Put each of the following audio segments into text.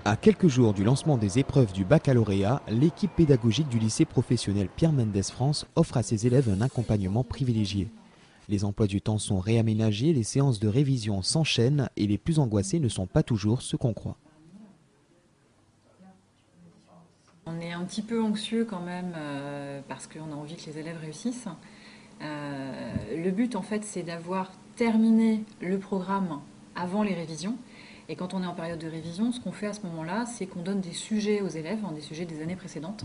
À quelques jours du lancement des épreuves du baccalauréat, l'équipe pédagogique du lycée professionnel Pierre Mendès France offre à ses élèves un accompagnement privilégié. Les emplois du temps sont réaménagés, les séances de révision s'enchaînent et les plus angoissés ne sont pas toujours ce qu'on croit. On est un petit peu anxieux quand même parce qu'on a envie que les élèves réussissent. Le but en fait c'est d'avoir terminé le programme avant les révisions. Et quand on est en période de révision, ce qu'on fait à ce moment-là, c'est qu'on donne des sujets aux élèves, des sujets des années précédentes.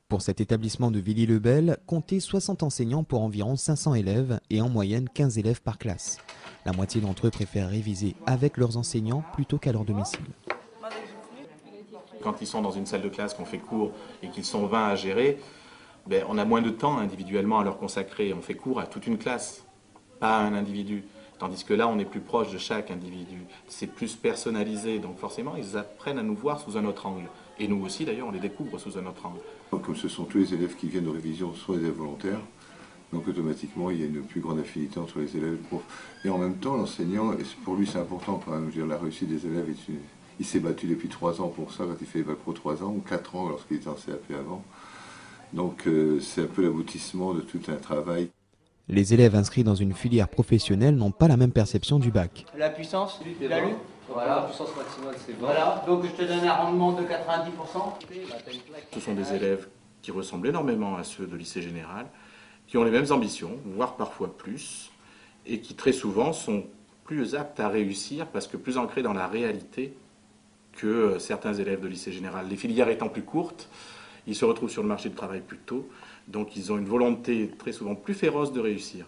Pour cet établissement de Villiers-le-Bel, comptez 60 enseignants pour environ 500 élèves et en moyenne 15 élèves par classe. La moitié d'entre eux préfèrent réviser avec leurs enseignants plutôt qu'à leur domicile. Quand ils sont dans une salle de classe, qu'on fait cours et qu'ils sont 20 à gérer, on a moins de temps individuellement à leur consacrer. On fait cours à toute une classe, pas à un individu. Tandis que là, on est plus proche de chaque individu. C'est plus personnalisé, donc forcément, ils apprennent à nous voir sous un autre angle. Et nous aussi, d'ailleurs, on les découvre sous un autre angle. Comme ce sont tous les élèves qui viennent de révision, ce sont des élèves volontaires, donc automatiquement, il y a une plus grande affinité entre les élèves et le prof. Et en même temps, l'enseignant, pour lui, c'est important quand même. Je veux dire, la réussite des élèves, il s'est battu depuis 3 ans pour ça, quand il fait les bac pro 3 ans, ou 4 ans lorsqu'il était en CAP avant. Donc c'est un peu l'aboutissement de tout un travail. Les élèves inscrits dans une filière professionnelle n'ont pas la même perception du bac. La puissance de la lutte. Voilà, la puissance maximale, c'est 20. Voilà, donc je te donne un rendement de 90%. Ce sont des élèves qui ressemblent énormément à ceux de lycée général, qui ont les mêmes ambitions, voire parfois plus, et qui très souvent sont plus aptes à réussir parce que plus ancrés dans la réalité que certains élèves de lycée général. Les filières étant plus courtes, ils se retrouvent sur le marché du travail plus tôt, donc ils ont une volonté très souvent plus féroce de réussir.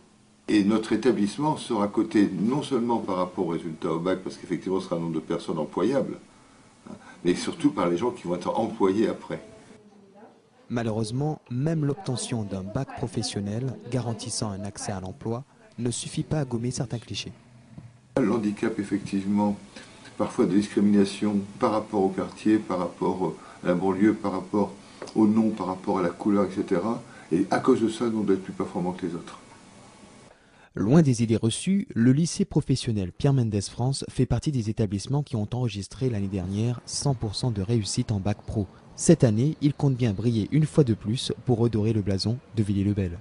Et notre établissement sera coté non seulement par rapport aux résultats au bac, parce qu'effectivement ce sera un nombre de personnes employables, mais surtout par les gens qui vont être employés après. Malheureusement, même l'obtention d'un bac professionnel garantissant un accès à l'emploi ne suffit pas à gommer certains clichés. Le handicap, effectivement, parfois de discrimination par rapport au quartier, par rapport à la banlieue, par rapport au nom, par rapport à la couleur, etc. Et à cause de ça, nous, on doit être plus performants que les autres. Loin des idées reçues, le lycée professionnel Pierre Mendès France fait partie des établissements qui ont enregistré l'année dernière 100% de réussite en bac pro. Cette année, il compte bien briller une fois de plus pour redorer le blason de Villiers-le-Bel.